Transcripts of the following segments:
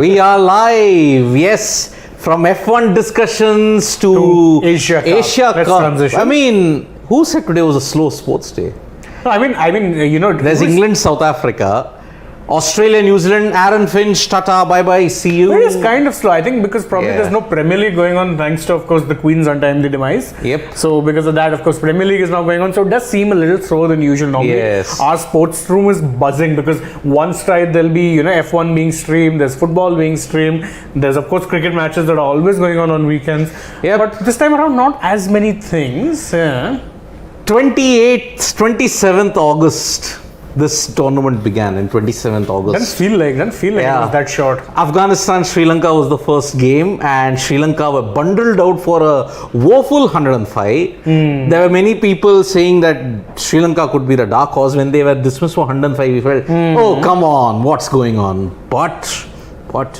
We are live, yes, from F1 discussions to Asia Cup. Transition. I mean, who said today was a slow sports day? No, I mean, There's England, South Africa, Australia, New Zealand, Aaron Finch, Tata, bye-bye, see you. It is kind of slow, I think, because probably there's no Premier League going on thanks to, of course, the Queen's untimely demise. Yep. So, because of that, of course, Premier League is now going on. So, it does seem a little slower than usual normally. Yes. Our sports room is buzzing because one side there'll be, F1 being streamed, there's football being streamed, there's, of course, cricket matches that are always going on weekends. Yeah. But this time around, not as many things. 27th August. This tournament began in 27th August. Doesn't feel like it was that short. Afghanistan, Sri Lanka was the first game, and Sri Lanka were bundled out for a woeful 105. There were many people saying that Sri Lanka could be the dark horse. When they were dismissed for 105, we felt, oh, come on, what's going on? But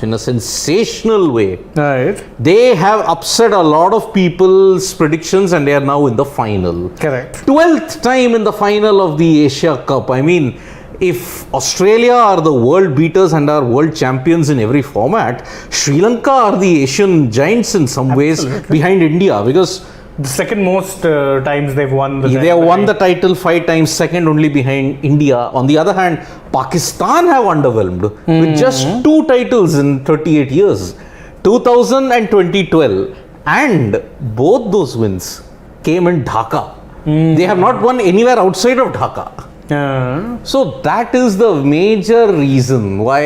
in a sensational way, Right. they have upset a lot of people's predictions, and they are now in the final. Correct. 12th time in the final of the Asia Cup. I mean, if Australia are the world beaters and are world champions in every format, Sri Lanka are the Asian giants in some ways behind India, because The second most times they've won they have won the title 5 times, second only behind India. On the other hand, Pakistan have underwhelmed with just 2 titles in 38 years, 2000 and 2012, and both those wins came in Dhaka. They have not won anywhere outside of Dhaka. So that is the major reason why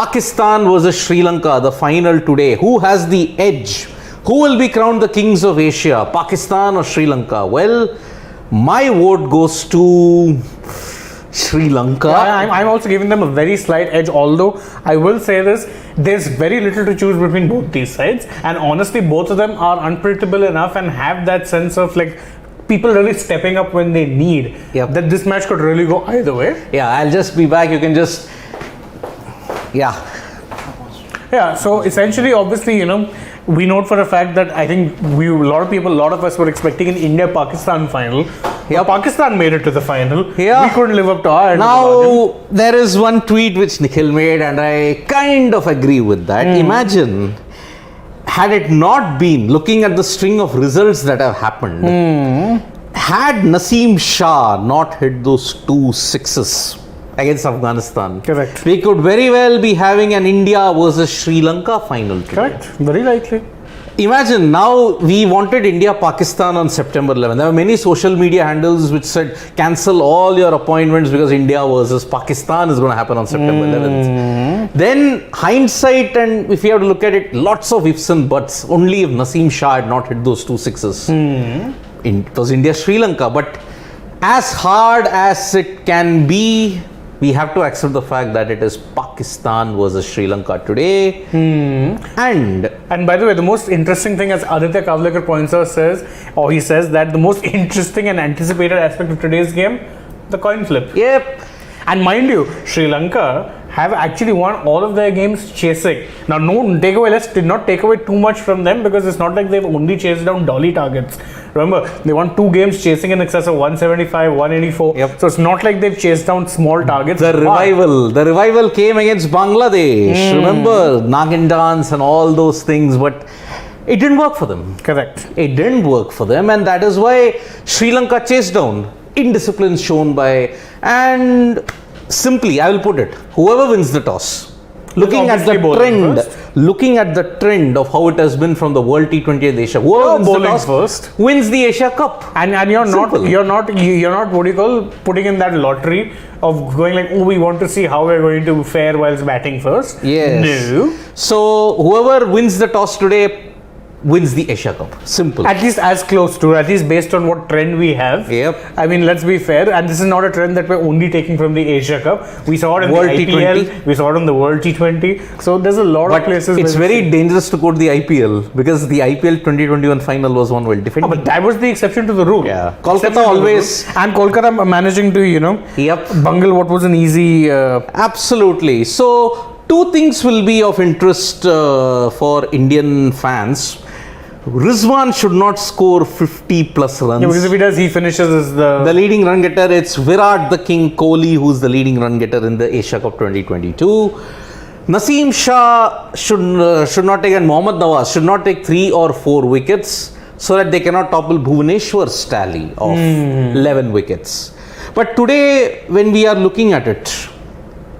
Pakistan versus Sri Lanka, the final today. Who has the edge? Who will be crowned the kings of Asia, Pakistan or Sri Lanka? Well, my vote goes to Sri Lanka. I'm also giving them a very slight edge, although I will say this, there's very little to choose between both these sides, and honestly both of them are unpredictable enough and have that sense of like people really stepping up when they need, that this match could really go either way. Yeah, I'll just be back, you can just, Yeah, so essentially, obviously, we note for a fact that I think a lot of us were expecting an India-Pakistan final. Yep. Pakistan made it to the final. Yeah. We couldn't live up to our end of the Now, there is one tweet which Nikhil made, and I kind of agree with that. Imagine, had it not been, looking at the string of results that have happened, had Naseem Shah not hit those 2 sixes against Afghanistan, Correct. we could very well be having an India versus Sri Lanka final today. Correct, very likely. Imagine, now we wanted India-Pakistan on September 11th. There were many social media handles which said cancel all your appointments because India versus Pakistan is going to happen on September 11th. Then hindsight, and if you have to look at it, lots of ifs and buts. Only if Naseem Shah had not hit those 2 sixes. It was India-Sri Lanka. But as hard as it can be, we have to accept the fact that it is Pakistan versus Sri Lanka today. And by the way, the most interesting thing, as Aditya Kavlekar points out, he says that the most interesting and anticipated aspect of today's game, the coin flip. Yep. And mind you, Sri Lanka have actually won all of their games chasing. Now, let's not take away too much from them, because it's not like they've only chased down dolly targets. Remember, they won 2 games chasing in excess of 175, 184. Yep. So it's not like they've chased down small targets. The revival came against Bangladesh. Remember, Nagin dance and all those things, but it didn't work for them. Correct. It didn't work for them, and that is why Sri Lanka chased down. Indiscipline shown by, and simply, I will put it, whoever wins the toss, looking at the trend of how it has been from the World T20 and Asia, whoever wins the toss wins the Asia Cup. And you're not what do you call, putting in that lottery of going like, oh, we want to see how we're going to fare whilst batting first. Yes. No. So whoever wins the toss today wins the Asia Cup. Simple. At least as close to, at least based on what trend we have. Yep. I mean, let's be fair, and this is not a trend that we're only taking from the Asia Cup. We saw it in World the IPL, T20. we saw it in the World T20. So there's a lot of places. It's very dangerous to go to the IPL, because the IPL 2021 final was one well defended. But that was the exception to the rule. Yeah. Kolkata always. And Kolkata managing to, bungle what was an easy. Absolutely. So 2 things will be of interest for Indian fans. Rizwan should not score 50 plus runs. Yeah, because if he does, he finishes as the leading run getter. It's Virat the King Kohli who's the leading run getter in the Asia Cup 2022. Naseem Shah should not take, and Mohammad Nawaz should not take 3 or 4 wickets so that they cannot topple Bhuvaneshwar's tally of 11 wickets. But today, when we are looking at it,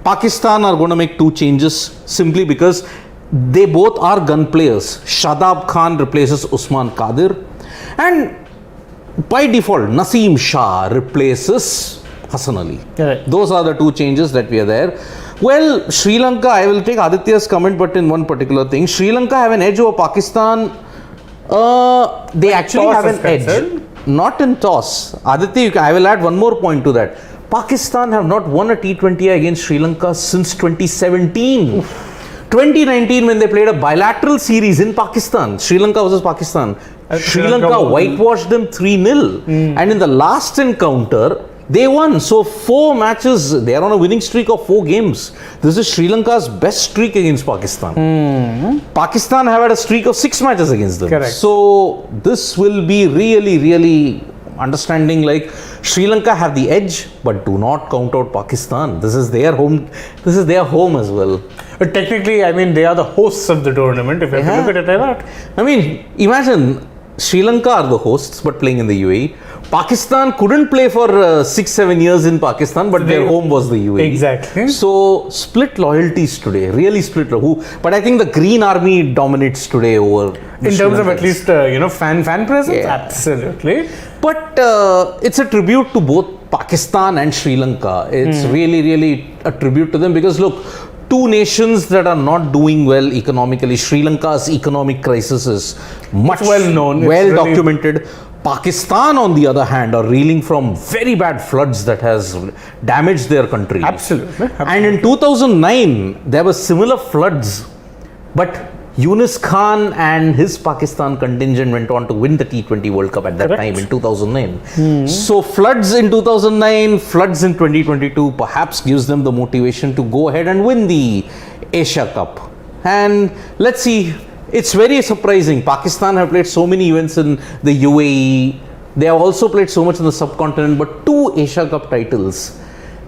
Pakistan are going to make 2 changes simply because they both are gun players. Shadab Khan replaces Usman Qadir, and by default, Naseem Shah replaces Hassan Ali. Correct. Those are the 2 changes that we are there. Well, Sri Lanka, I will take Aditya's comment, but in one particular thing, Sri Lanka have an edge over Pakistan. They actually have an edge. Not in toss. Aditya, I will add one more point to that. Pakistan have not won a T20I against Sri Lanka since 2017. 2019, when they played a bilateral series in Pakistan, Sri Lanka versus Pakistan, Sri Lanka whitewashed them 3-0. And in the last encounter, they won. So 4 matches, they are on a winning streak of 4 games. This is Sri Lanka's best streak against Pakistan. Pakistan have had a streak of 6 matches against them. Correct. So this will be really understanding, like Sri Lanka have the edge, but do not count out Pakistan. This is their home. This is their home as well. But technically, I mean, they are the hosts of the tournament, if you have to look at it like that. I mean, imagine Sri Lanka are the hosts, but playing in the UAE. Pakistan couldn't play for 6-7 years in Pakistan, but their home was the UAE. Exactly. So split loyalties today, really split. But I think the Green Army dominates today over. In terms of at least fan presence, absolutely. But it's a tribute to both Pakistan and Sri Lanka. It's really a tribute to them, because look, 2 nations that are not doing well economically. Sri Lanka's economic crisis is much well known, well documented. Pakistan, on the other hand, are reeling from very bad floods that has damaged their country. Absolutely. And in 2009, there were similar floods, but Yunus Khan and his Pakistan contingent went on to win the T20 World Cup at that time in 2009. So floods in 2009, floods in 2022 perhaps gives them the motivation to go ahead and win the Asia Cup. And let's see, it's very surprising. Pakistan have played so many events in the UAE. They have also played so much in the subcontinent, but 2 Asia Cup titles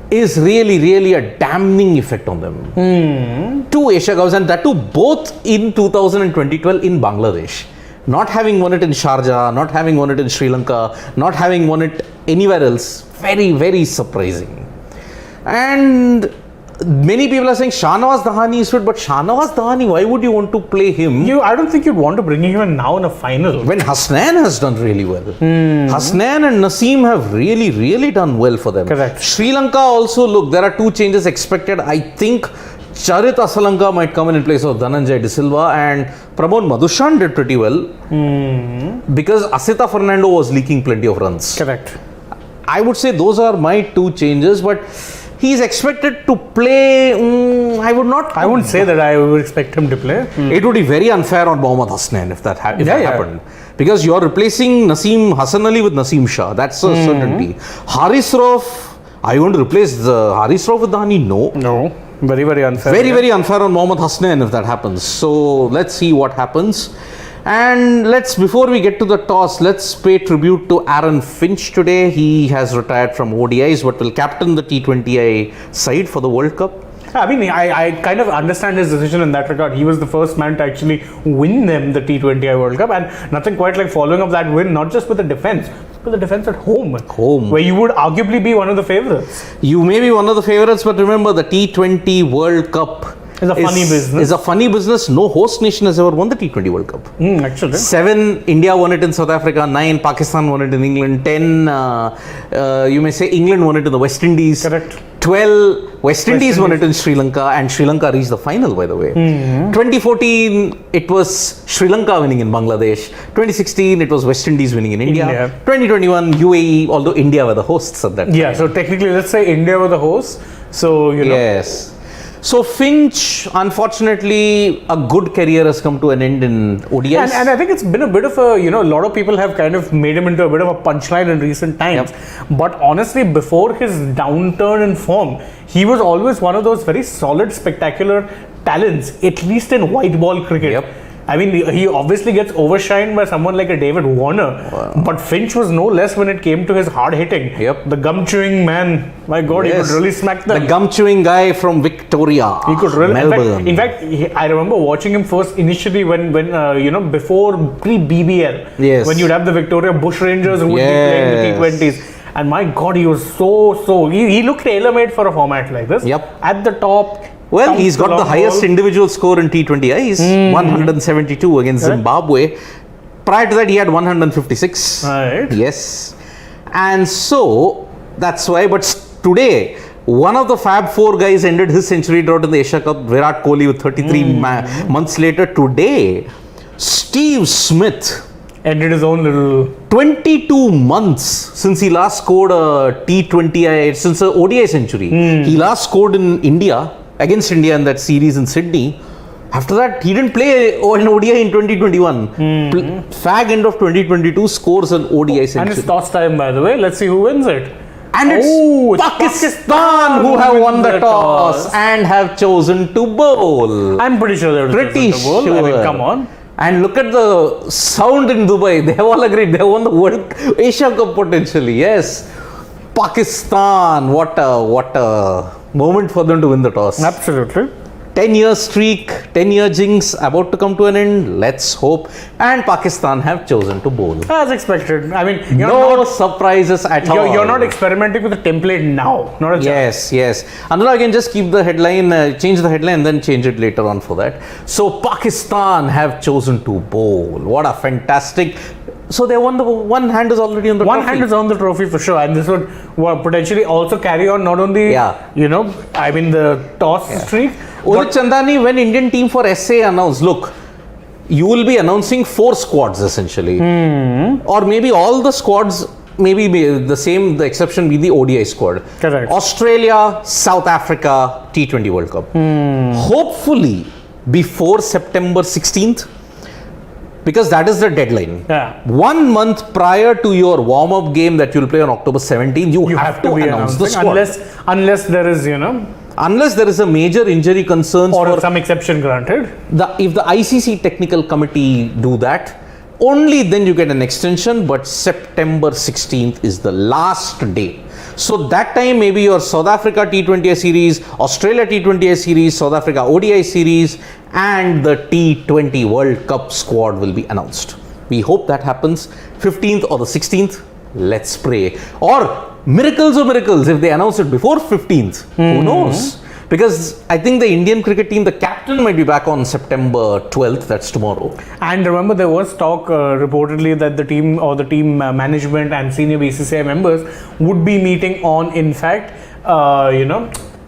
is really a damning effect on them. 2 Asia Cups, and that too both in 2000 and 2012 in Bangladesh. Not having won it in Sharjah, not having won it in Sri Lanka, not having won it anywhere else. Very surprising. And many people are saying Shahnawaz Dahani is fit, but Shahnawaz Dahani, why would you want to play him? I don't think you'd want to bring him in now in a final. When Hasnain has done really well. Hasnain and Naseem have really done well for them. Correct. Sri Lanka also, look, there are 2 changes expected. I think Charit Asalanka might come in place of Dhananjay De Silva, and Pramod Madushan did pretty well because Asita Fernando was leaking plenty of runs. Correct. I would say those are my 2 changes, but he's expected to play. I wouldn't say that I would expect him to play. It would be very unfair on Mohammad Hasnain if that happened. Because you're replacing Hassan Ali with Naseem Shah. That's a certainty. Haris Rauf, are you going to replace Haris Rauf with Dahani? No. Very unfair. Very unfair on Mohammad Hasnain if that happens. So let's see what happens. And before we get to the toss, let's pay tribute to Aaron Finch today. He has retired from ODIs, but will captain the T20I side for the World Cup. I mean, I kind of understand his decision in that regard. He was the first man to actually win them the T20I World Cup, and nothing quite like following up that win, not just with the defense, but the defense at home. Where you would arguably be one of the favourites. You may be one of the favourites, but remember, the T20 World Cup is a funny business. It's a funny business. No host nation has ever won the T20 World Cup. Actually. 7, India won it in South Africa. 9, Pakistan won it in England. 10, you may say England won it in the West Indies. Correct. 12, West Indies won it in Sri Lanka, and Sri Lanka reached the final, by the way. 2014, it was Sri Lanka winning in Bangladesh. 2016, it was West Indies winning in India. 2021, UAE, although India were the hosts at that time. Yeah, so technically, let's say India were the hosts. So, Yes. So Finch, unfortunately, a good career has come to an end in ODIs. And I think it's been a bit of a, a lot of people have kind of made him into a bit of a punchline in recent times. But honestly, before his downturn in form, he was always one of those very solid, spectacular talents, at least in white ball cricket. I mean, he obviously gets overshined by someone like a David Warner, but Finch was no less when it came to his hard hitting. Yep. The gum chewing man. My God, he could really smack them. The gum chewing guy from Victoria. He could really. Melbourne. In fact, I remember watching him first initially when before pre-BBL. Yes. When you'd have the Victoria Bushrangers who would be playing the T20s. And my God, he was he looked tailor-made for a format like this. Yep. At the top. Well, he's got the highest individual score in T20Is, 172 against Zimbabwe. Prior to that, he had 156. Right. Yes. And so, that's why, but today, one of the Fab Four guys ended his century drought in the Asia Cup, Virat Kohli with 33 months later. Today, Steve Smith ended his own little 22 months since he last scored a T20I, since a ODI century. He last scored in India, against India in that series in Sydney. After that, he didn't play an ODI in 2021. Fag end of 2022 scores an ODI century. And it's toss time, by the way. Let's see who wins it. And it's Pakistan who have won the toss and have chosen to bowl. I'm pretty sure they would Pretty chosen to bowl. sure. I mean, come on. And look at the sound in Dubai. They have all agreed. They have won the World Asia Cup potentially. Yes. Pakistan. What a moment for them to win the toss. Absolutely. 10-year streak, 10-year jinx about to come to an end. Let's hope. And Pakistan have chosen to bowl. As expected. I mean, no surprises at all. You're not experimenting with the template now. Not a chance. Yes. Anurag, can just keep the headline, change the headline, then change it later on for that. So Pakistan have chosen to bowl. What a fantastic. So they won. The one hand is already on the trophy. One hand is on the trophy for sure, and this would potentially also carry on not only the toss streak. Udit Chandani, when Indian team for SA announced, look, you will be announcing 4 squads essentially, or maybe all the squads. Maybe the same. The exception be the ODI squad. Correct. Australia, South Africa, T20 World Cup. Hopefully before September 16th. Because that is the deadline. Yeah. 1 month prior to your warm-up game that you'll play on October 17th, you have to announce the squad. Unless there is, Unless there is a major injury concerns or some exception granted. If the ICC technical committee do that, only then you get an extension, but September 16th is the last day. So that time maybe your South Africa T20I series, Australia T20I series, South Africa ODI series and the T20 World Cup squad will be announced. We hope that happens 15th or the 16th. Let's pray. Or miracles of miracles, if they announce it before 15th, who knows? Because I think the Indian cricket team, the captain might be back on September 12th, that's tomorrow. And remember, there was talk reportedly that the team or the team management and senior BCCI members would be meeting on, in fact,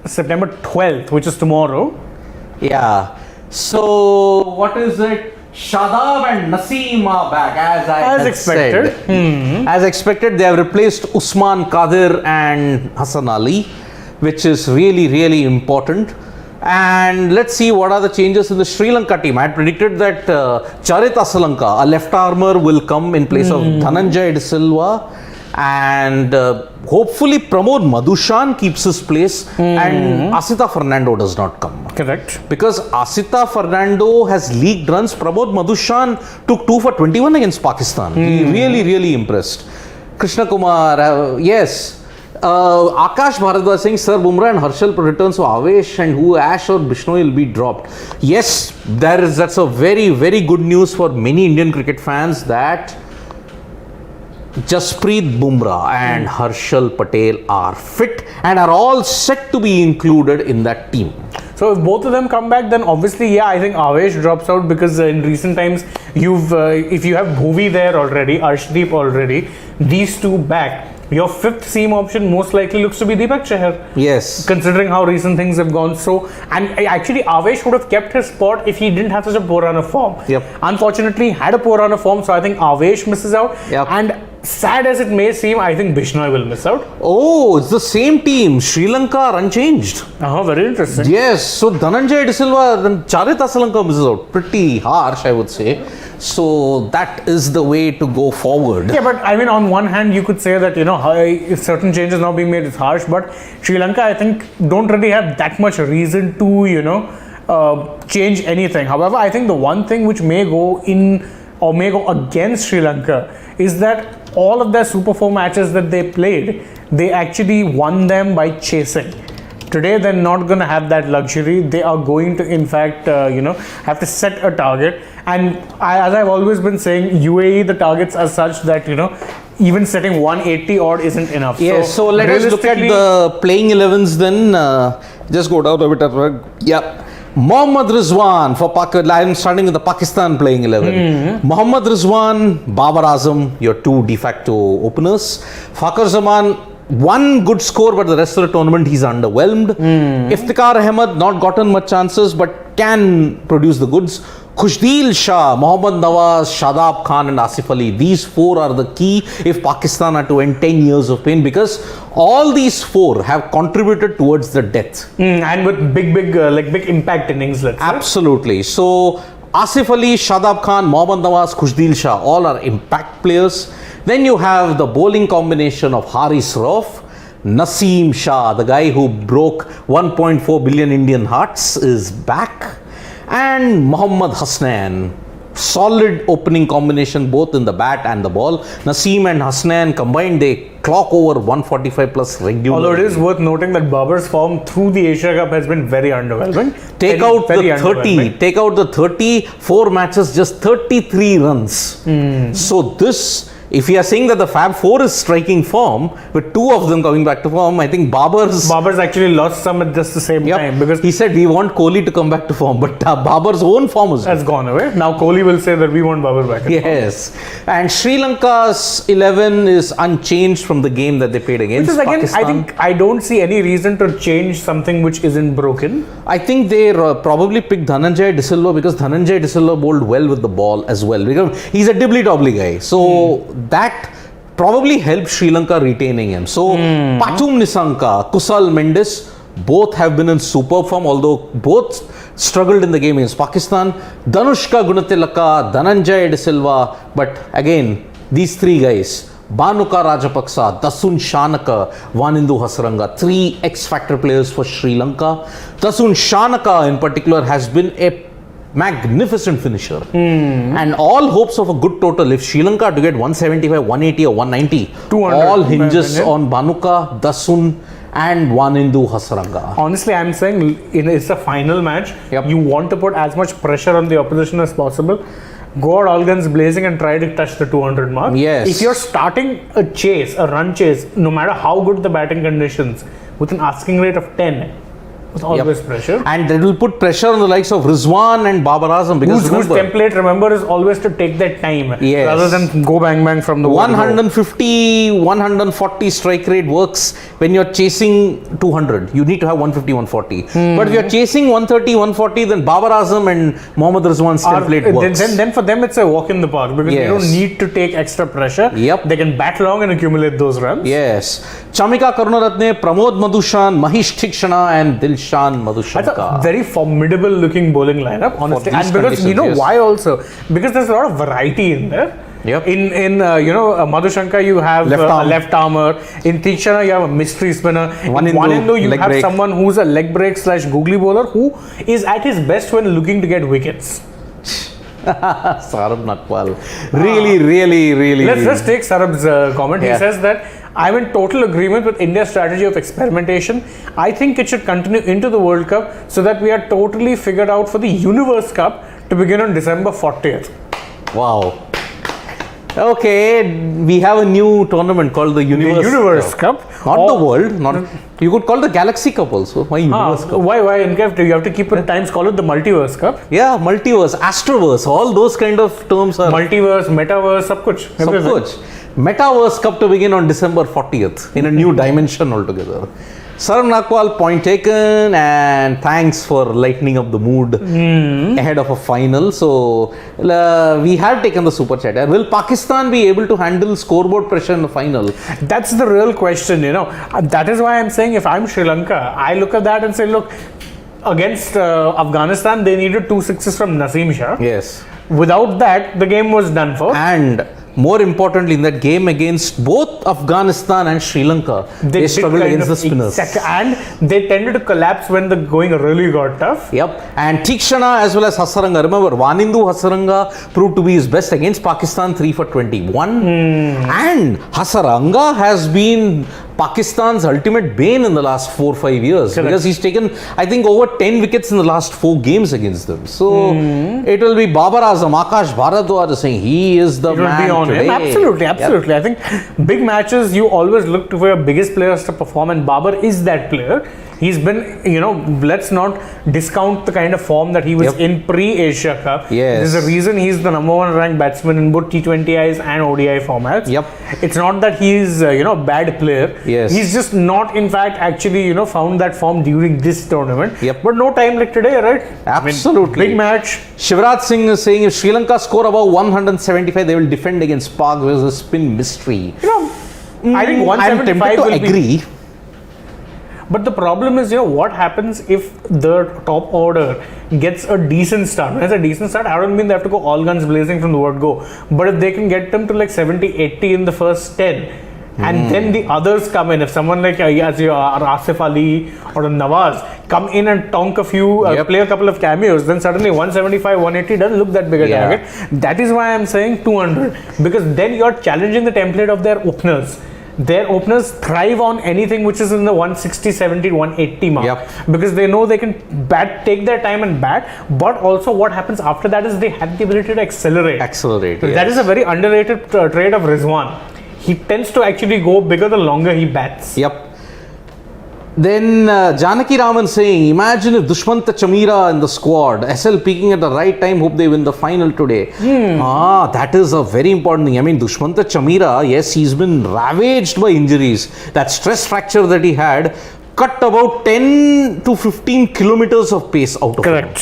September 12th, which is tomorrow. Yeah. So, what is it? Shadab and Naseem are back as expected. As expected, they have replaced Usman Qadir and Hassan Ali, which is really, really important. And let's see what are the changes in the Sri Lanka team. I had predicted that Charit Asalanka, a left armour, will come in place of Dhananjay De Silva. And hopefully Pramod Madushan keeps his place and Asita Fernando does not come. Correct. Because Asita Fernando has leaked runs. Pramod Madushan took 2 for 21 against Pakistan. He really, really impressed. Krishna Kumar, yes. Akash Bharadwaj saying Sir Bumrah and Harshal returns, so Avesh and Ash or Bishnoi will be dropped. Yes, that's a very, very good news for many Indian cricket fans that Jasprit Bumrah and Harshal Patel are fit and are all set to be included in that team. So if both of them come back, then obviously, I think Avesh drops out because in recent times, if you have Bhuvi there already, Arshdeep already, these two back, your fifth seam option most likely looks to be Deepak Chahar. Yes. Considering how recent things have gone. So, and actually Avesh would have kept his spot if he didn't have such a poor run of form. Yep. Unfortunately, had a poor run of form, so I think Avesh misses out. Yep. And sad as it may seem, I think Bishnoi will miss out. Oh, it's the same team. Sri Lanka are unchanged. Very interesting. Yes. So Dhananjay De Silva, then Charit Asalanka misses out. Pretty harsh, I would say. So that is the way to go forward. Yeah, but I mean, on one hand, you could say that, if certain changes now being made, it's harsh. But Sri Lanka, I think, don't really have that much reason to, change anything. However, I think the one thing which may go in or may go against Sri Lanka is that all of their Super 4 matches that they played, they actually won them by chasing. Today, they're not going to have that luxury. They are going to, in fact, have to set a target. And as I've always been saying, UAE, the targets are such that, even setting 180 odd isn't enough. Yes, so let us look at the playing 11s then. Just go down a bit. Yeah. Mohammad Rizwan for Pakistan. I'm starting with the Pakistan playing 11. Mohammad Rizwan, Babar Azam, your two de facto openers. Fakhar Zaman, one good score, but the rest of the tournament he's underwhelmed. Iftikhar Ahmed, not gotten much chances, but can produce the goods. Khushdeel Shah, Mohammad Nawaz, Shadab Khan and Asif Ali. These four are the key if Pakistan are to end 10 years of pain, because all these four have contributed towards the death. And with big impact innings, let's say. Absolutely. So Asif Ali, Shadab Khan, Mohammad Nawaz, Khushdeel Shah, all are impact players. Then you have the bowling combination of Haris Rauf, Naseem Shah, the guy who broke 1.4 billion Indian hearts, is back. And Mohammad Hasnain, solid opening combination both in the bat and the ball. Naseem and Hasnain combined, they clock over 145 plus regularly. Although it is worth noting that Babar's form through the Asia Cup has been very underwhelming. Take out the 34 matches, just 33 runs. So this, if you are saying that the Fab Four is striking form, with two of them coming back to form, I think Babar's actually lost some at just the same time, because he said we want Kohli to come back to form, but Babar's own form has gone away. Now Kohli will say that we want Babar back. Yes, and Sri Lanka's 11 is unchanged from the game that they played against Pakistan. I don't see any reason to change something which isn't broken. I think they probably picked Dhananjay de Silva because Dhananjay de Silva bowled well with the ball as well, because he's a dibbly-dobbly guy. So that probably helped Sri Lanka retaining him. So Pachum Nisanka, Kusal Mendes, both have been in superb form, although both struggled in the game against Pakistan. Danushka Gunatilaka, Dhananjay de Silva, but again, these three guys, Bhanuka Rajapaksa, Dasun Shanaka, Vanindu Hasaranga, three X-factor players for Sri Lanka. Dasun Shanaka in particular has been a magnificent finisher. And all hopes of a good total, if Sri Lanka to get 175, 180 or 190, 200, all hinges on Bhanuka, Dasun and Vanindu Hasaranga. Honestly, I'm saying it's a final match. You want to put as much pressure on the opposition as possible. Go out all guns blazing and try to touch the 200 mark. Yes. If you're starting a run chase, no matter how good the batting conditions, with an asking rate of 10, it's always pressure. And it will put pressure on the likes of Rizwan and Babar Azam, because whose template, remember, is always to take that time rather than go bang bang from the 150, 140 strike rate works when you're chasing 200. You need to have 150, 140. But if you're chasing 130, 140, then Babar Azam and Mohammad Rizwan's template works. Then for them it's a walk in the park, because they don't need to take extra pressure. They can bat long and accumulate those runs. Yes. Chamika Karunaratne, Pramod Madushan, Mahish Thikshana and Dilshan Madhushanka. That's a very formidable looking bowling lineup, honestly. And because why also? Because there's a lot of variety in there. In Madhushanka you have a left armer. In Thikshana you have a mystery spinner. In Vanindu you have someone who's a leg break / googly bowler who is at his best when looking to get wickets. Sarab Nakwal. Really. Let's take Sarab's comment. He says that I'm in total agreement with India's strategy of experimentation. I think it should continue into the World Cup so that we are totally figured out for the Universe Cup to begin on December 40th. Wow. Okay, we have a new tournament called the Universe Cup. Not the World. You could call the Galaxy Cup also. Why Universe Cup? Why? You have to keep it at times call it the Multiverse Cup. Yeah, Multiverse, Astroverse, all those kind of terms are. Multiverse, Metaverse, sab kuch. Metaverse Cup to begin on December 40th in a new dimension altogether. Sarab Nakwal, point taken, and thanks for lightening up the mood ahead of a final. So, we have taken the super chat. Will Pakistan be able to handle scoreboard pressure in the final? That's the real question, That is why I'm saying if I'm Sri Lanka, I look at that and say, look, against Afghanistan, they needed 2 sixes from Naseem Shah. Yes. Without that, the game was done for. And more importantly, in that game against both Afghanistan and Sri Lanka, they struggled against the spinners. Exactly. And they tended to collapse when the going really got tough. Yep. And Tikshana as well as Hasaranga. Remember, Vanindu Hasaranga proved to be his best against Pakistan, 3 for 21. And Hasaranga has been Pakistan's ultimate bane in the last 4-5 years. Correct. Because he's taken, I think, over 10 wickets in the last 4 games against them. So it will be Babar Azam, Akash Bharadwaj saying he is the man today. Absolutely. Yep. I think big matches, you always look to your biggest players to perform, and Babar is that player. He's been, let's not discount the kind of form that he was in pre-Asia Cup. Yes. There's a reason he's the number 1 ranked batsman in both T20Is and ODI formats. Yep. It's not that he's, a bad player. Yes. He's just not, in fact, actually, found that form during this tournament. Yep. But no time like today, right? Absolutely. Big match. Shivraj Singh is saying if Sri Lanka score above 175, they will defend against Pak versus spin mystery. I think 175 I'm tempted will to agree. But the problem is, what happens if the top order gets a decent start? When it's a decent start, I don't mean they have to go all guns blazing from the word go. But if they can get them to like 70, 80 in the first 10, and then the others come in. If someone like Asif Ali or Nawaz come in and tonk a few, play a couple of cameos, then suddenly 175, 180 doesn't look that big a target. That is why I'm saying 200. Because then you're challenging the template of their openers. Their openers thrive on anything which is in the 160, 70, 180 mark. Because they know they can take their time and bat. But also what happens after that is they have the ability to accelerate. That is a very underrated trait of Rizwan. He tends to actually go bigger the longer he bats. Then Janaki Raman saying, imagine if Dushmanta Chamira in the squad, SL peaking at the right time, hope they win the final today. That is a very important thing. I mean, Dushmanta Chamira, yes, he's been ravaged by injuries. That stress fracture that he had cut about 10 to 15 kilometers of pace out of him.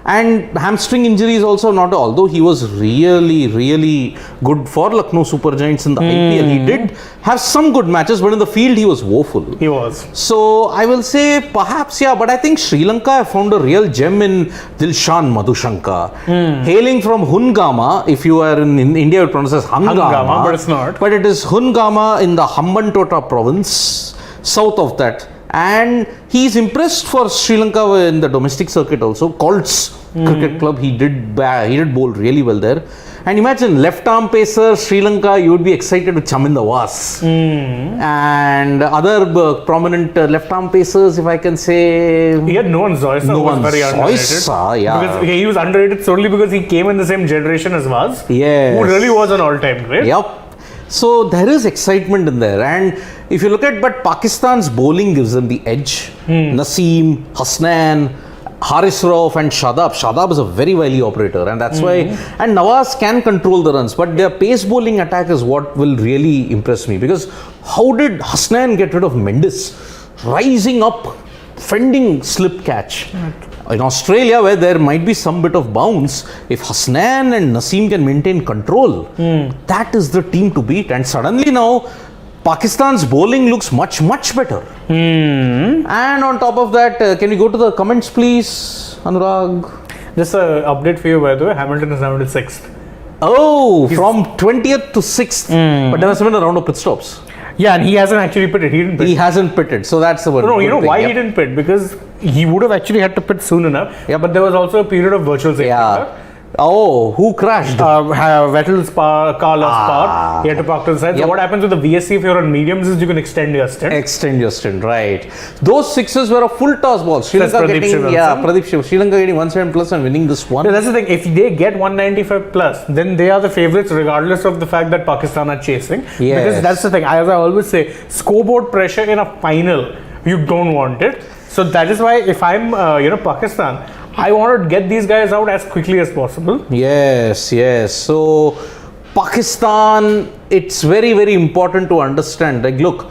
And hamstring injuries also not, although he was really good for Lucknow Super Giants in the IPL. He did have some good matches, but in the field he was woeful. He was. So I will say perhaps, but I think Sri Lanka have found a real gem in Dilshan Madhushanka. Hailing from Hungama, if you are in India, you pronounce as Hungama, but it's not. But it is Hungama in the Hambantota province, south of that. And he's impressed for Sri Lanka in the domestic circuit also. Colts Cricket Club, he did bowl really well there. And imagine left arm pacer Sri Lanka, you would be excited with Chaminda Was. And other prominent left arm pacers, if I can say. He had Nohan Zoysa was very underrated. Because he was underrated solely because he came in the same generation as Was. Who really was an all-time great. So there is excitement in there, and if you look at, but Pakistan's bowling gives them the edge. Naseem, Hasnan, Haris Rauf and Shadab. Shadab is a very wily operator, and that's why, and Nawaz can control the runs, but their pace bowling attack is what will really impress me, because how did Hasnan get rid of Mendes? Rising up, fending slip catch. In Australia, where there might be some bit of bounce, if Hasnan and Naseem can maintain control, that is the team to beat. And suddenly now, Pakistan's bowling looks much better. And on top of that, can we go to the comments, please, Anurag? Just an update for you, by the way. Hamilton is now in 6th. Oh, from 20th to 6th. But there has been a round of pit stops. Yeah, and he hasn't actually pitted. He didn't pit. He hasn't pitted, so that's the one. No, you know why he didn't pit? Because he would have actually had to pit soon enough. But there was also a period of virtual safety. Oh, who crashed? Vettel's car lost power. He had to park to the side. So what happens with the VSC if you're on mediums is you can extend your stint. Right. Those sixes were a full toss ball. Sri Lanka Pradeep Shiv. Sri Lanka getting 107 plus and winning this one. Yeah, that's the thing. If they get 195 plus, then they are the favourites regardless of the fact that Pakistan are chasing. Because that's the thing. As I always say, scoreboard pressure in a final, you don't want it. So that is why if I'm Pakistan, I want to get these guys out as quickly as possible. Yes. So Pakistan, it's very important to understand. Like, look,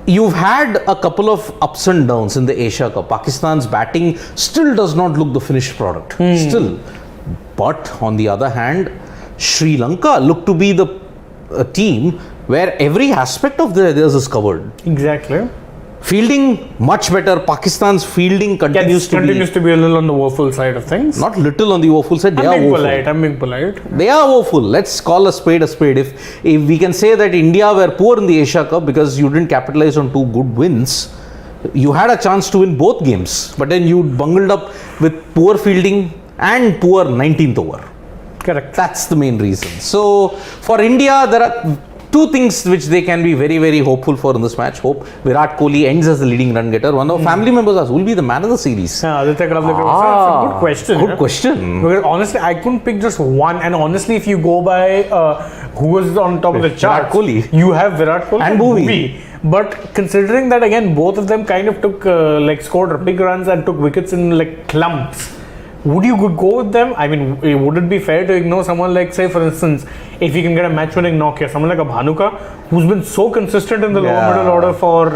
you've had a couple of ups and downs in the Asia Cup. Pakistan's batting still does not look the finished product. Still. But on the other hand, Sri Lanka look to be the team where every aspect of theirs is covered. Exactly. Fielding much better. Pakistan's fielding continues to be a little on the woeful side of things. Not little on the woeful side. They are woeful. I'm being polite. They are woeful. Let's call a spade a spade. If we can say that India were poor in the Asia Cup because you didn't capitalize on 2 good wins, you had a chance to win both games, but then you bungled up with poor fielding and poor 19th over. Correct. That's the main reason. So for India, there are 2 things which they can be very, very hopeful for in this match. Hope Virat Kohli ends as the leading run getter. One of our family members asked, who will be the man of the series? AajTak, that's a good question. Good question. Because honestly, I couldn't pick just one. And honestly, if you go by who was on top of the chart, Kohli. You have Virat Kohli and Bhuvi. But considering that again, both of them kind of took scored big runs and took wickets in clumps. Would you go with them? I mean, would it be fair to ignore someone like, say, for instance, if you can get a match-winning knock here, someone like a Bhanuka, who's been so consistent in the lower middle order for,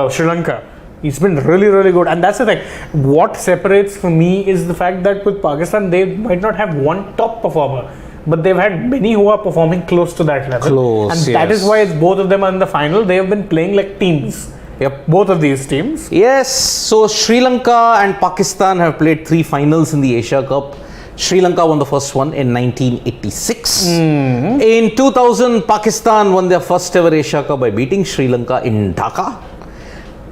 Sri Lanka. He's been really, really good. And that's the thing. What separates for me is the fact that with Pakistan, they might not have one top performer, but they've had many who are performing close to that level. That is why it's both of them are in the final. They have been playing like teams. Yep. Both of these teams. Yes. So Sri Lanka and Pakistan have played 3 finals in the Asia Cup. Sri Lanka won the first one in 1986. In 2000, Pakistan won their first ever Asia Cup by beating Sri Lanka in Dhaka.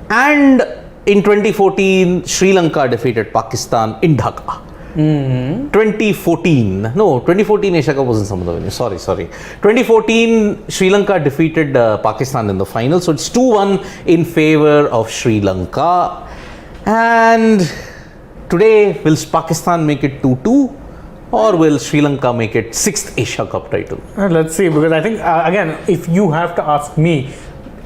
And in 2014, Sri Lanka defeated Pakistan in Dhaka. 2014 Asia Cup was in some of the venues. Sorry. 2014, Sri Lanka defeated Pakistan in the final. So it's 2-1 in favor of Sri Lanka. And today, will Pakistan make it 2-2? Or will Sri Lanka make it 6th Asia Cup title? Let's see, because I think, again, if you have to ask me,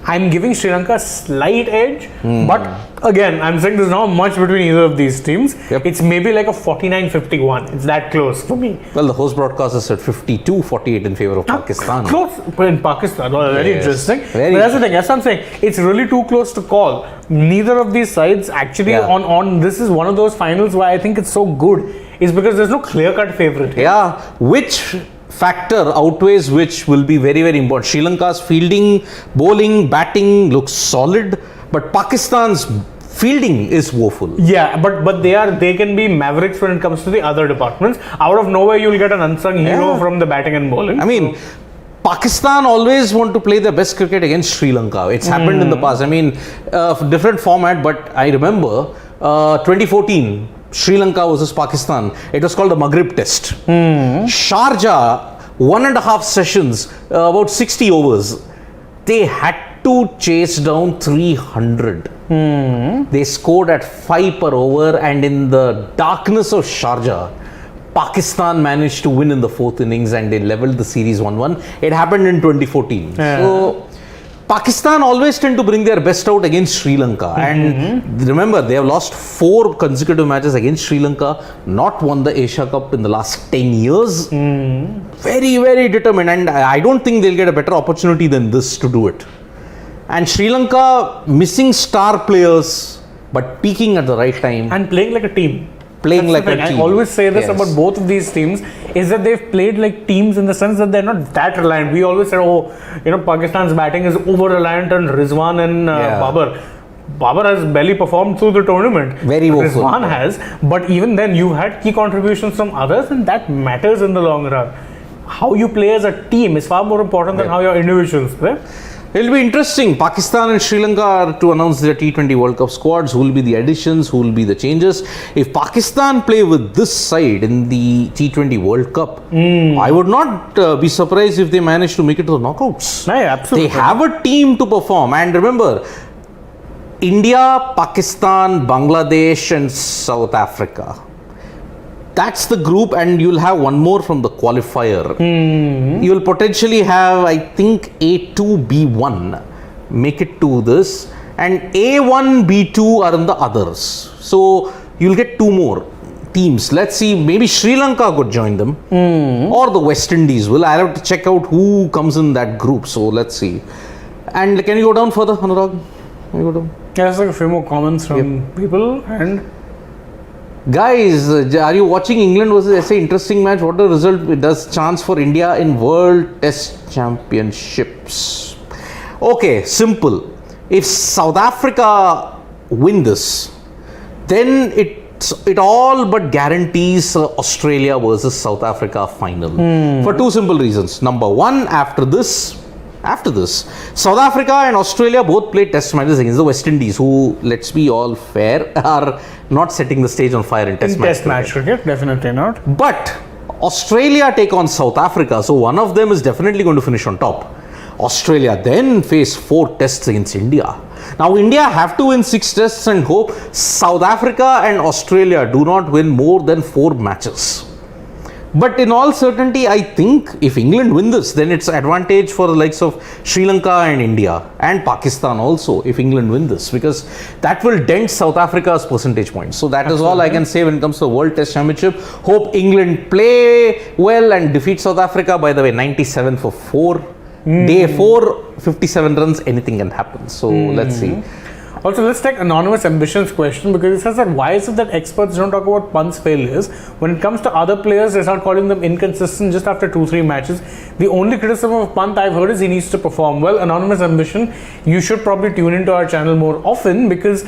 I'm giving Sri Lanka a slight edge, but again, I'm saying there's not much between either of these teams. Yep. It's maybe like a 49-51. It's that close for me. Well, the host broadcaster said 52-48 in favor of Pakistan. Close in Pakistan. Well, very interesting. But that's the thing. That's what I'm saying. It's really too close to call. Neither of these sides actually on this is one of those finals why I think it's so good. Is because there's no clear-cut favorite here. Yeah, which factor outweighs which will be very, very important. Sri Lanka's fielding, bowling, batting looks solid, but Pakistan's fielding is woeful. Yeah, but they can be mavericks when it comes to the other departments. Out of nowhere, you'll get an unsung hero from the batting and bowling. I mean, Pakistan always want to play their best cricket against Sri Lanka. It's happened in the past. I mean, different format, but I remember 2014. Sri Lanka versus Pakistan. It was called the Maghrib Test. Sharjah, 1.5 sessions, about 60 overs. They had to chase down 300. They scored at 5 per over, and in the darkness of Sharjah, Pakistan managed to win in the 4th innings and they leveled the series 1-1. It happened in 2014. So Pakistan always tend to bring their best out against Sri Lanka. And remember, they have lost 4 consecutive matches against Sri Lanka, not won the Asia Cup in the last 10 years. Very, very determined. And I don't think they'll get a better opportunity than this to do it. And Sri Lanka missing star players, but peaking at the right time. And playing like a team. I always say this about both of these teams is that they've played like teams in the sense that they're not that reliant. We always say, Pakistan's batting is over reliant on Rizwan and Babar. Babar has barely performed through the tournament. Very woeful. Rizwan has, but even then you had key contributions from others, and that matters in the long run. How you play as a team is far more important than how your individuals play. It will be interesting. Pakistan and Sri Lanka are to announce their T20 World Cup squads. Who will be the additions? Who will be the changes? If Pakistan play with this side in the T20 World Cup, I would not be surprised if they manage to make it to the knockouts. Absolutely. They have a team to perform. And remember, India, Pakistan, Bangladesh and South Africa. That's the group, and you'll have one more from the qualifier. You'll potentially have, I think, A2, B1 make it to this, and A1, B2 are in the others. So you'll get 2 more teams. Let's see, maybe Sri Lanka could join them, or the West Indies will. I'll have to check out who comes in that group. So let's see. And can you go down further, Anurag? Can you go down? There's like a few more comments from people. And guys, are you watching England versus SA? Interesting match. What the result? It does chance for India in World Test Championships. Okay, simple. if South Africa win this, then it all but guarantees Australia versus South Africa final for two simple reasons. Number one, after this, South Africa and Australia both played test matches against the West Indies, who, let's be all fair, are not setting the stage on fire in test match cricket. Definitely not. But Australia take on South Africa, so one of them is definitely going to finish on top. Australia then face 4 tests against India. Now India have to win 6 tests and hope South Africa and Australia do not win more than 4 matches. But in all certainty, I think if England win this, then it's advantage for the likes of Sri Lanka and India and Pakistan also, if England win this, because that will dent South Africa's percentage points. So that is all I can say when it comes to the World Test Championship. Hope England play well and defeat South Africa. By the way, 97 for 4. Day 4, 57 runs, anything can happen. So let's see. Also, let's take Anonymous Ambition's question, because it says that why is it that experts don't talk about Pant's failures? When it comes to other players, they start calling them inconsistent just after 2-3 matches. The only criticism of Pant I've heard is he needs to perform well. Anonymous Ambition, you should probably tune into our channel more often, because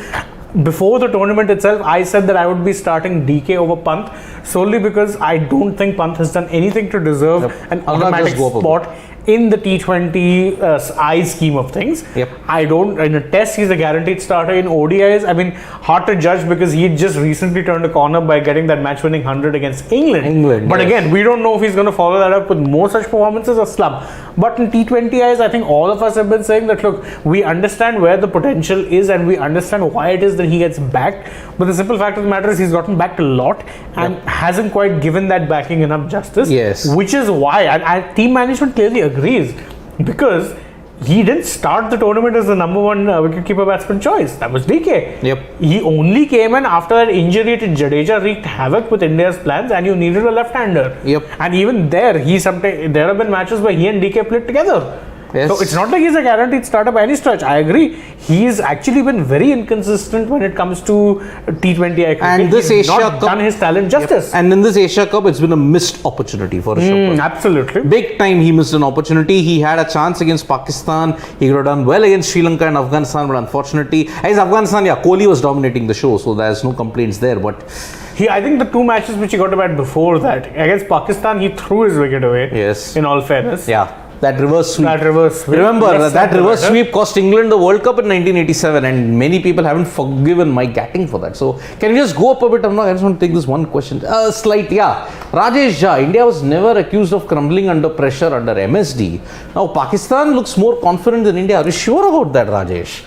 before the tournament itself, I said that I would be starting DK over Pant solely because I don't think Pant has done anything to deserve an automatic spot in the T20 I scheme of things. I don't, in a test, he's a guaranteed starter. In ODIs, I mean, hard to judge because he just recently turned a corner by getting that match-winning 100 against England. But again, we don't know if he's going to follow that up with more such performances or slump. But in T20Is, I think all of us have been saying that, look, we understand where the potential is and we understand why it is that he gets backed. But the simple fact of the matter is he's gotten backed a lot and hasn't quite given that backing enough justice. Which is why, and team management clearly agrees, because he didn't start the tournament as the number 1 wicketkeeper batsman choice. That was DK. He only came in after that injury to Jadeja wreaked havoc with India's plans, and you needed a left-hander. And even there, there have been matches where he and DK played together. So it's not like he's a guaranteed starter by any stretch. I agree. He's actually been very inconsistent when it comes to T20I cricket. And this Asia Cup done his talent justice. And in this Asia Cup, it's been a missed opportunity for Rishabh. Absolutely. Big time he missed an opportunity. He had a chance against Pakistan. He could have done well against Sri Lanka and Afghanistan, but unfortunately, against Afghanistan, Kohli was dominating the show, so there's no complaints there. But I think the 2 matches which he got to bat before that, against Pakistan, he threw his wicket away. In all fairness. That reverse sweep. Remember, that reverse sweep cost England the World Cup in 1987, and many people haven't forgiven Mike Gatting for that. So, can we just go up a bit? I just want to take this one question. Rajesh Jha, India was never accused of crumbling under pressure under MSD. Now, Pakistan looks more confident than India. Are you sure about that, Rajesh?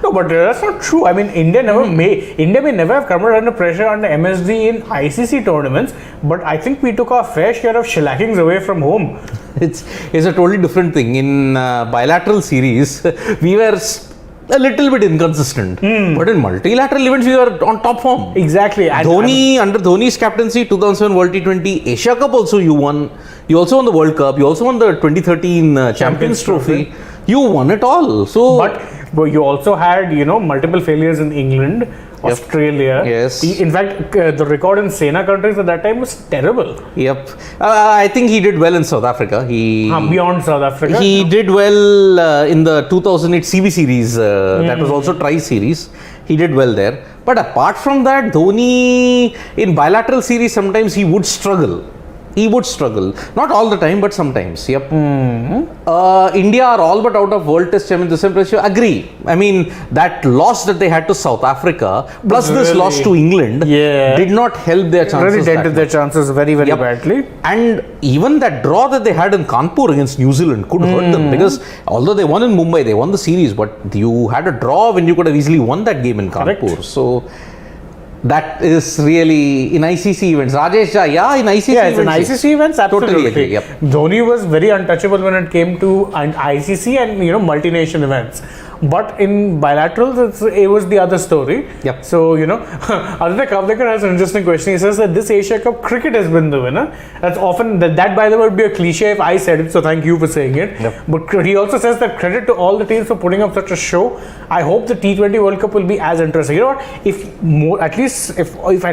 No, but that's not true. I mean, India may never have crumbled under pressure under MSD in ICC tournaments, but I think we took our fair share of shellackings away from home. It's a totally different thing. In bilateral series, we were a little bit inconsistent, but in multilateral events, we were on top form. Exactly. And under Dhoni's captaincy, 2007 World T20 Asia Cup also you won. You also won the World Cup. You also won the 2013 Champions Trophy. You won it all. So, but you also had, multiple failures in England, Australia. In fact, the record in Sena countries at that time was terrible. I think he did well in South Africa. Beyond South Africa. He did well in the 2008 CB series. That was also tri-series. He did well there. But apart from that, Dhoni in bilateral series, sometimes he would struggle. Not all the time, but sometimes. India are all but out of World Test Championship. Agree. I mean, that loss that they had to South Africa, plus this loss to England, did not help their chances. Really dented their chances very, very badly. And even that draw that they had in Kanpur against New Zealand could hurt them, because although they won in Mumbai, they won the series, but you had a draw when you could have easily won that game in Kanpur. So that is really in ICC events. Rajesh Jha, in ICC events. In ICC events, absolutely. Totally agree. Dhoni was very untouchable when it came to ICC and multi-nation events. But in bilaterals, it was the other story. So, Aditya Kavdekar has an interesting question. He says that this Asia Cup, cricket has been the winner. That's often, that by the way would be a cliche if I said it, so thank you for saying it. But he also says that credit to all the teams for putting up such a show. I hope the T20 World Cup will be as interesting. You know what? If at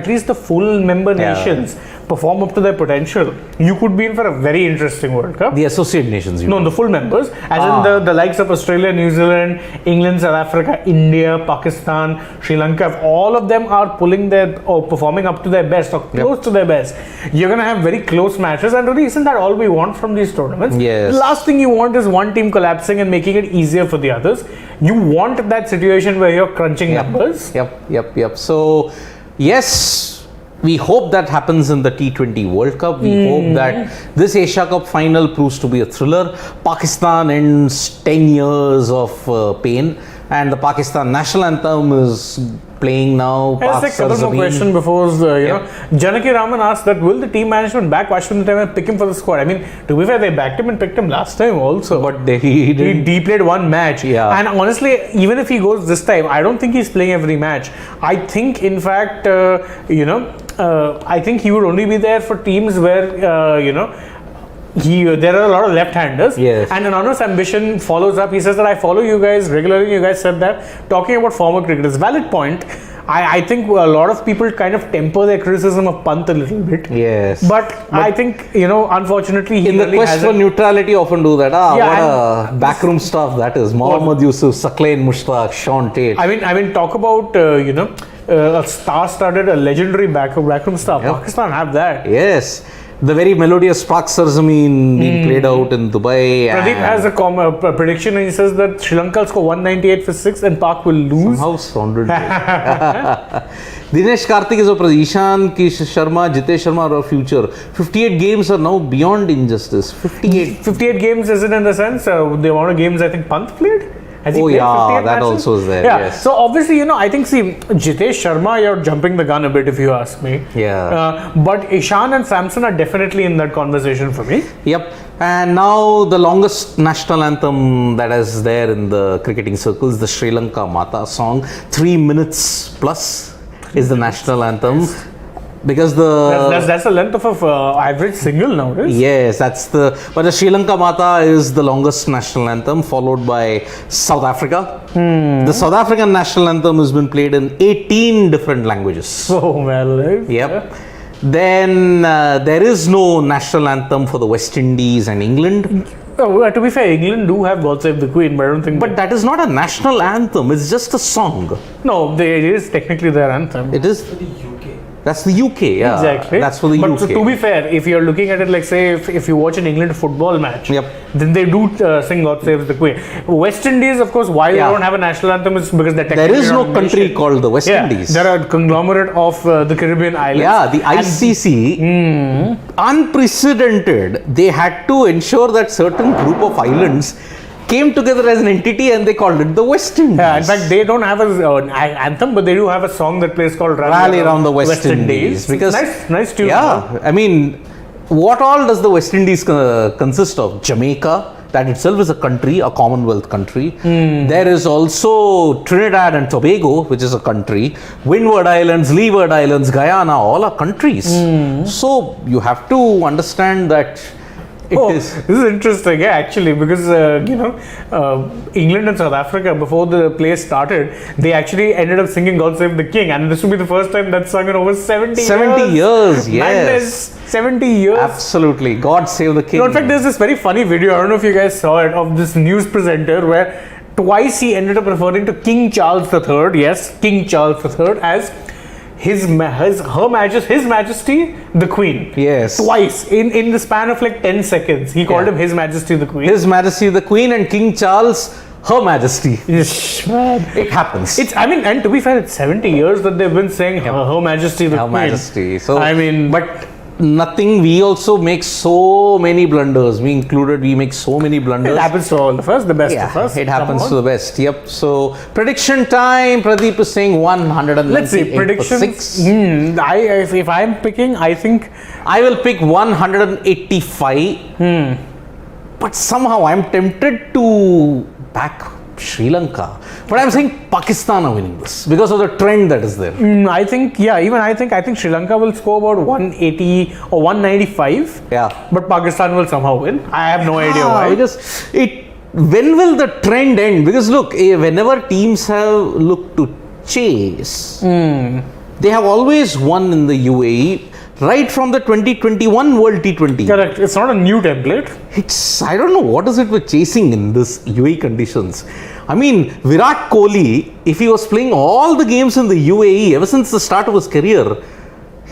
least the full member nations perform up to their potential, you could be in for a very interesting World Cup. The associate nations, the full members, as in the likes of Australia, New Zealand, England, South Africa, India, Pakistan, Sri Lanka, if all of them are pulling their or performing up to their best or close to their best, you're going to have very close matches. And really, isn't that all we want from these tournaments? Yes. The last thing you want is one team collapsing and making it easier for the others. You want that situation where you're crunching numbers. Yep. So, yes, we hope that happens in the T20 World Cup. We hope that this Asia Cup final proves to be a thriller. Pakistan ends 10 years of pain, and the Pakistan national anthem is playing now. I'll take a couple more questions before, Janaki Raman asked that will the team management back Ashwin time and pick him for the squad? I mean, to be fair, they backed him and picked him last time also. But he played one match. Yeah. And honestly, even if he goes this time, I don't think he's playing every match. I think, in fact, I think he would only be there for teams where, there are a lot of left-handers. Yes. And Anonymous Ambition follows up. He says that I follow you guys regularly. You guys said that. Talking about former cricketers. Valid point. I think a lot of people kind of temper their criticism of Pant a little bit. Yes. But I think, unfortunately, he in the really quest for neutrality often do that. What a backroom staff that is. Mohammad Yusuf, Saqlain Mushtaq, Sean Tate. I mean, talk about, a star-studded, a legendary backroom staff. Pakistan have that. Yes. The very melodious Pak Sarzameen being played out in Dubai. Pradeep has a prediction, and he says that Sri Lanka will score 198 for 6 and Pak will lose. Somehow sounded Dinesh Karthik is a Ishan, Kish Sharma, Jitesh Sharma are our future. 58 games are now beyond injustice. 58 games, is it in the sense? The amount of games I think Pant played? Has he played 58 that matches? also is there. Yeah. Yes. So obviously, I think, Jitesh Sharma, you're jumping the gun a bit if you ask me. Yeah. But Ishan and Samson are definitely in that conversation for me. Yep. And now the longest national anthem that is there in the cricketing circles, the Sri Lanka Mata song, 3 minutes plus is the national anthem. Because that's the length of an average single nowadays. Yes, but the Sri Lanka Mata is the longest national anthem, followed by South Africa. The South African national anthem has been played in 18 different languages. Oh, well. Yep. Yeah. Then there is no national anthem for the West Indies and England. Oh, to be fair, England do have God Save the Queen, but I don't think. But that is not a national anthem. It's just a song. No, it is technically their anthem. It is. That's the UK, yeah. Exactly. That's for the UK. But to be fair, if you're looking at it like, say, if you watch an England football match, then they do sing God Save the Queen. West Indies, of course, why they don't have a national anthem is because they're technically there is no country called the West Indies. They're a conglomerate of the Caribbean islands. Yeah, the ICC, unprecedented, they had to ensure that certain group of islands came together as an entity and they called it the West Indies. Yeah, in fact, they don't have an anthem, but they do have a song that plays called Rally Around the West Indies. Because nice tune. Yeah, I mean, what all does the West Indies consist of? Jamaica, that itself is a country, a Commonwealth country. There is also Trinidad and Tobago, which is a country. Windward Islands, Leeward Islands, Guyana, all are countries. So you have to understand that this is interesting, actually, because England and South Africa, before the play started, they actually ended up singing God Save the King, and this would be the first time that's sung in over 70 years. 70 years, yes. Madness, 70 years. Absolutely. God Save the King. In fact, there's this very funny video, I don't know if you guys saw it, of this news presenter where twice he ended up referring to King Charles III, yes, King Charles III, as His Majesty the Queen. Yes. Twice in the span of like 10 seconds. He called him His Majesty the Queen. His Majesty the Queen and King Charles, Her Majesty. Yes, man. It happens. And to be fair, it's 70 years that they've been saying Her Majesty the Queen. Her Majesty. So but nothing, we also make so many blunders. We make so many blunders. It happens to all of us, the best of us. It happens to the best. Yep. So prediction time. Pradeep is saying 198. Let's see, predictions. If I'm picking, I think I will pick 185. But somehow I'm tempted to back Sri Lanka. But I'm saying Pakistan are winning this because of the trend that is there. I think Sri Lanka will score about 180 or 195. Yeah. But Pakistan will somehow win. I have no idea why. Because when will the trend end? Because look, whenever teams have looked to chase, they have always won in the UAE. right from the 2021 World T20. Correct. It's not a new template. I don't know what is it with chasing in this UAE conditions. I mean, Virat Kohli, if he was playing all the games in the UAE ever since the start of his career,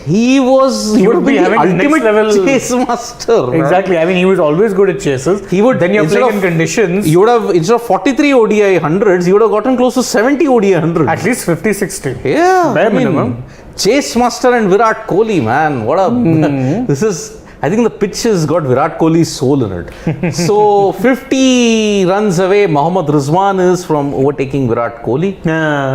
he would be having the ultimate next level chase master. Man. Exactly. I mean, he was always good at chases. He would. Then you're playing in conditions. You would have, instead of 43 ODI hundreds, you would have gotten close to 70 ODI hundreds. At least 50, 60. Yeah. Bare minimum. Chase master and Virat Kohli, man. What a. This is. I think the pitch has got Virat Kohli's soul in it. So 50 runs away, Mohammad Rizwan is from overtaking Virat Kohli.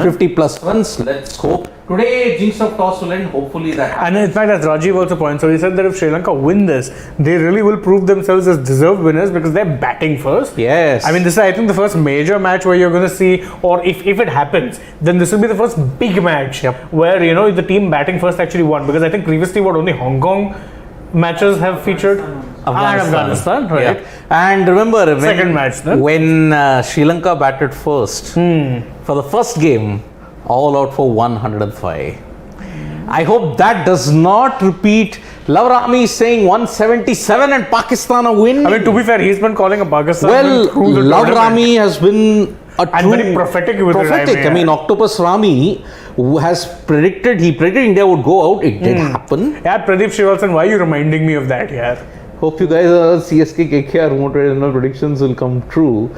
50 plus runs. Let's hope. Today, jinx of toss will end. Hopefully that happens. And in fact, as Rajiv also points out, he said that if Sri Lanka win this, they really will prove themselves as deserved winners because they're batting first. Yes. I mean, this is, I think, the first major match where you're going to see, or if it happens, then this will be the first big match where, you know, the team batting first actually won. Because I think previously, only Hong Kong matches have featured Afghanistan, right? Yeah. And remember, Second match, then. when Sri Lanka batted first, for the first game, all out for 105. I hope that does not repeat. Lavrami is saying 177 and Pakistan are winning. I mean, to be fair, he's been calling a Pakistan. Well, Lavrami has been a true very prophetic with it. I mean, Octopus Rami has predicted, he predicted India would go out. It did happen. Yeah, Pradeep Shivalsan, why are you reminding me of that? Yeah. Hope you guys are CSK KKR remote regional predictions will come true.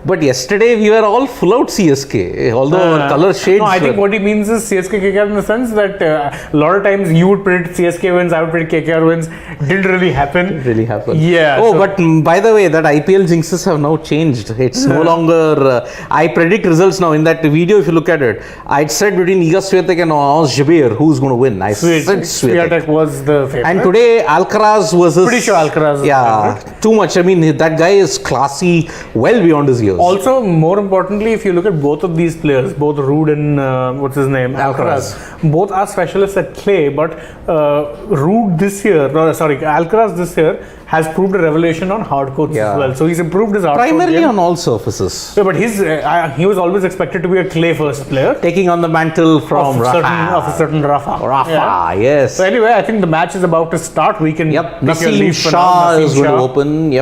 But yesterday we were all full out CSK, although our color shades. No, I think what he means is CSK KKR in the sense that a lot of times you would predict CSK wins, I would predict KKR wins. Didn't really happen. Didn't really happen. Yeah. Oh, but by the way, that IPL jinxes have now changed. It's no longer. I predict results now. In that video, if you look at it, I'd said between Iga Swiatek and Oz Jabir, who's going to win? I said Swiatek. Was the favorite. And today, Alcaraz versus. Pretty sure Alcaraz. Yeah, too much. I mean, that guy is classy, well beyond his years. Also, more importantly, if you look at both of these players, both Ruud and what's his name, Alcaraz, both are specialists at clay. But Ruud this year, Alcaraz this year has proved a revelation on hard courts as well. So he's improved his hard primarily court game. On all surfaces. Yeah, but he was always expected to be a clay first player, taking on the mantle from of a certain Rafa. Yes. So anyway, I think the match is about to start. We can. Naseem Shah is going to open.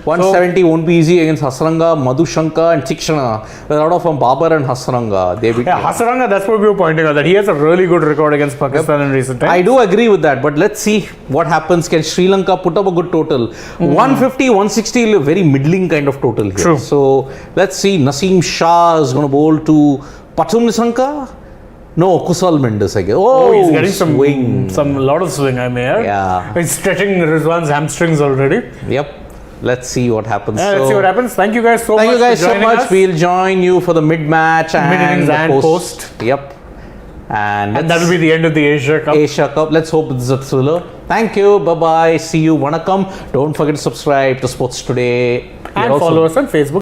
170 won't be easy against Hasaranga, Madhushanka and Tikshana. A lot of them, Babar and Hasaranga. Hasaranga, that's what we were pointing out, that he has a really good record against Pakistan in recent times. I do agree with that, but let's see what happens. Can Sri Lanka put up a good total? 150, 160, a very middling kind of total here. True. So let's see. Naseem Shah is going to bowl to Pathum Nissanka. No, Kusal Mendes, I guess. Oh, he's getting some lot of swing, I may add. Yeah. He's stretching Rizwan's hamstrings already. Yep. Let's see what happens. Let's see what happens. Thank you guys so much. Thank you guys so much. We'll join you for the mid-match and post. Yep. And that will be the end of the Asia Cup. Let's hope it's a thriller. Thank you. Bye-bye. See you. Vanakkam. Don't forget to subscribe to Sports Today. And follow us on Facebook.